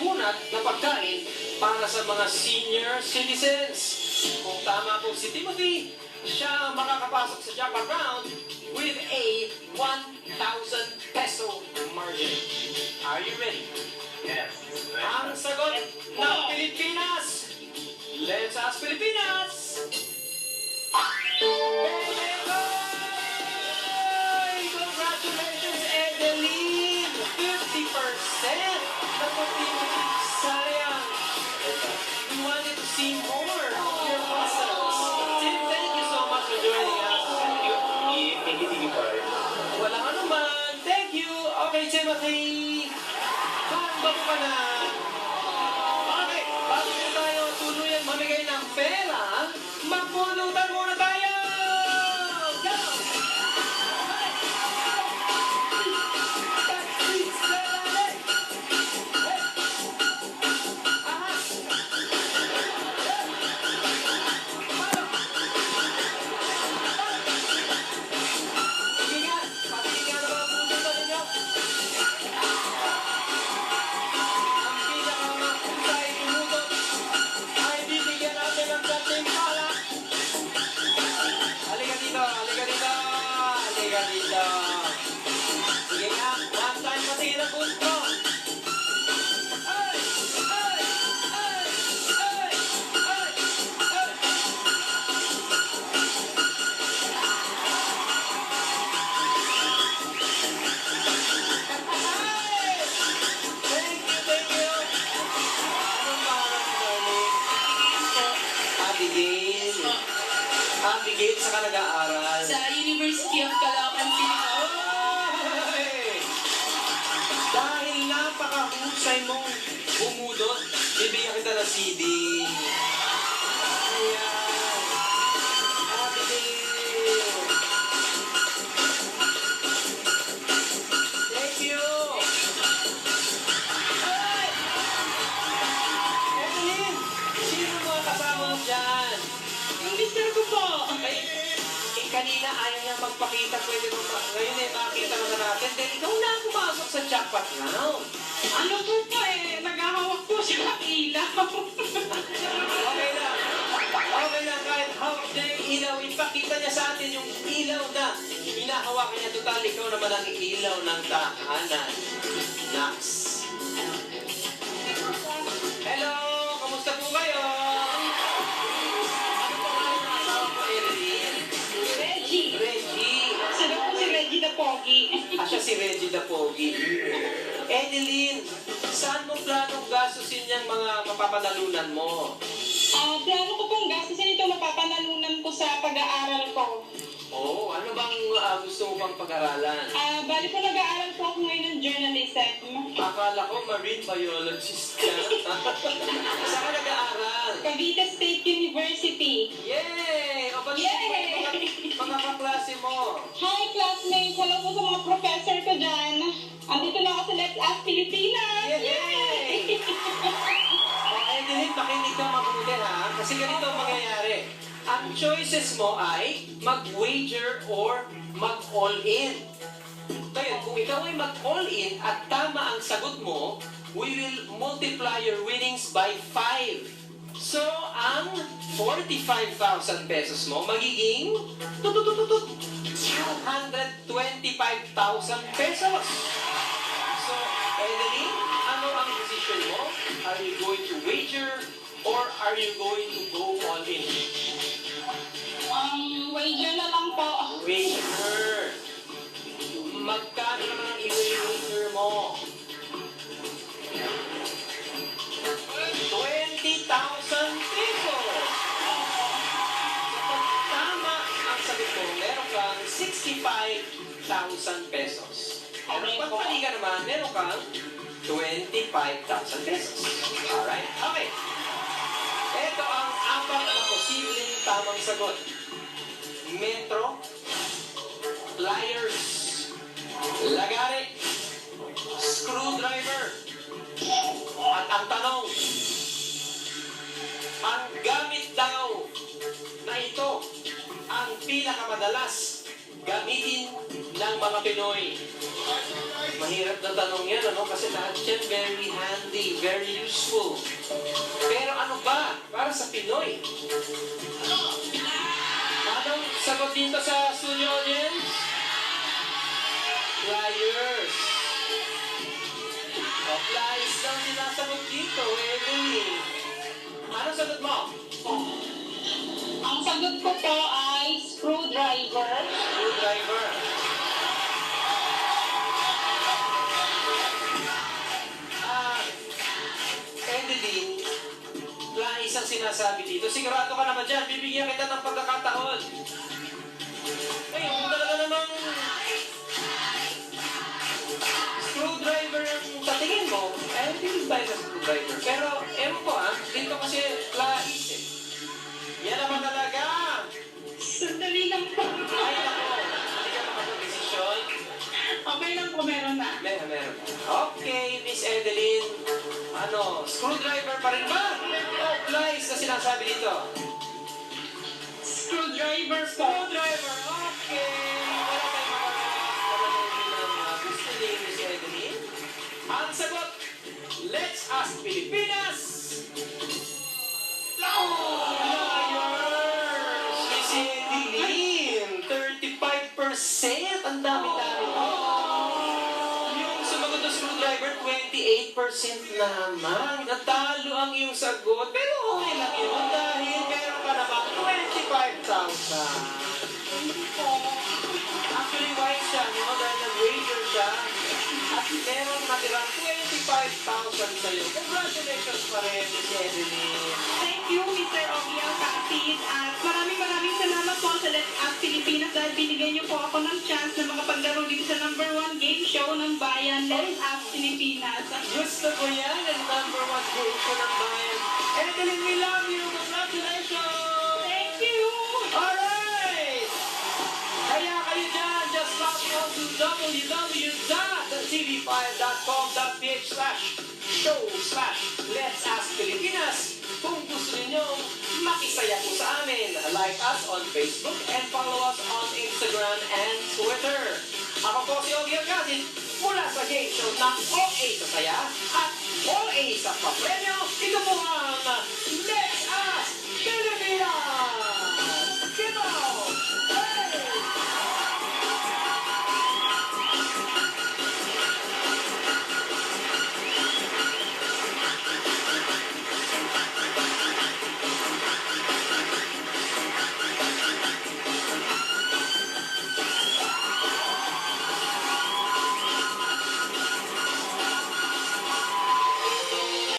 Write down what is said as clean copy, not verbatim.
pampunat na pagkain para sa mga senior citizens. Kung tama po si Timothy, siya makakapasok sa jackpot round with a 1,000 peso margin. Are you ready? Yes. Ang sagot ng Pilipinas. Let's ask Pilipinas. Pelegoy! Congratulations, Edeline! 50% na Timothy. Sayang. We wanted to see more of your puzzles. Tim, thank you so much for joining us. Thank you pa rin. Walang anuman. Thank you. Okay, Timothy. Handa mo ka na. Okay, bago po tayo tuluyan mamigay ng pera, magpulutan muna tayo! Go! Sige nga, one time pati na gusto. Ay! Ay! Ay! Ay! Ay! Ay! Thank you, thank you. Anong pangalan mo, darling? Abigail. Abigail, saan ka nag-aaral? Sa University of Caloocan City. Ay! Dahil napakahusay mong bumudot, bibigyan kita ng CD. Ayan. Abigail. Thank you. Ay! Evelyn, sino mga kasama mo dyan? Yung mister ko po. Kanina ayaw niya magpakita, pwede mo pa. Ngayon makita naman natin. Then ikaw na pumasok sa jackpot round. Ano po po naghahawak po siya ng ilaw. Okay lang. Okay lang, kahit hawak niya yung ilaw, ipakita niya sa atin yung ilaw na hinahawakan niya. Total, ikaw naman ang ilaw ng tahanan. Nax. Hello! Kamusta po kayo? Ano po kayo ng asawa ko, Evelyn? Reggie. Reggie. Sino po si Reggie na pogi? Siya si Reggie the Pogi. Edeline, saan mo planong gastusin yung mga mapapanalunan mo? Plano ko pong gastusin ito mapapanalunan ko sa pag-aaral ko. Oo, ano bang gusto mo pang pag-aralan? Bali po nag-aaral po ako ngayon ng journalism. Akala ko marine biologist ka. Saan ka nag-aaral? Cavite State University. Yay! O ba't Yay! mga kaklase mo? Hi classmates! Hello po sa mga professor ko dyan. Andito na ako sa Let's Ask Pilipinas! Yay! O Edeline, makinig ka mabuti ha. Kasi ganito ang mangyayari. Ang choices mo ay mag-wager or mag-all-in. Ngayon, kung ikaw ay mag-all-in at tama ang sagot mo, we will multiply your winnings by 5. So, ang 45,000 pesos mo magiging 225,000 pesos. So, Edeline, ano ang decision mo? Are you going to wager or are you going to go all-in? Wager na lang po. Wager. Magkano naman ang i-wager mo? 20,000 pesos. Kapag tama ang sagot mo, meron kang 65,000 pesos. Pero pag mali ka naman, meron kang 25,000 pesos. Alright? Okay. Ito ang apat na posibleng tamang sagot. Metro, pliers, lagari, screwdriver. At ang tanong, ang gamit daw na ito ang pinakamadalas gamitin ng mga Pinoy? Mahirap na tanong yan, ano? Kasi lahat yan very handy, very useful. Pero ano ba para sa Pinoy? Anong sagot dito sa studio audience? Flyers. O, flyers lang sinasagot dito, Evelyn. Anong sagot mo? Ang sagot ko po ay screwdriver. Screwdriver. Evelyn, flyers ang sinasabi dito. Sigurado ka naman dyan, bibigyan kita ng pagkakataon. Ay, kung talaga namang screwdriver ang tatingin mo, hindi tayo sa screwdriver. Pero, ewan ko dito kasi flyers eh. Yan naman talaga. Sandali lang po. Ay, nako. Hindi ka makapag-desisyon. Okay lang po, meron na. Meron. Okay, Miss Edeline. Screwdriver pa rin ba? O flies na sinasabi dito? Screwdriver po. Screwdriver, okay. Wala tayong mga gusto ni Miss Edeline. Ang sagot, let's ask Pilipinas. Liars! Miss Edeline, 35%. Ang dami-dami mo. Yung sumagot na screwdriver, 28% naman. Natalo ang iyong sagot. Pero okay lang yun dahil meron ka naman 25,000. Actually, wise siya, dahil nag-wager siya. At meron natirang 25,000 sa'yo. Congratulations pa rin, Miss Edeline. Thank you, Mr. Ogia Kapit. At maraming salamat po sa Let's Ask Pilipinas dahil binigyan niyo po ako ng chance na makapaglaro dito sa #1 game show ng bayan, Let's Ask Pilipinas. Gusto ko yan, ang #1 game show ng bayan. Edeline, we love you! Congratulations! Thank you! Alright! Kaya kayo dyan, just log on to www.tv5.com.ph/show/Let's Ask Pilipinas kung gusto ninyong makisaya po sa amin. Like us on Facebook and follow us on Instagram and Twitter. Ako po si Ogie Alcacid mula sa game show na OA sa saya at OA sa papremyo. Ito po ang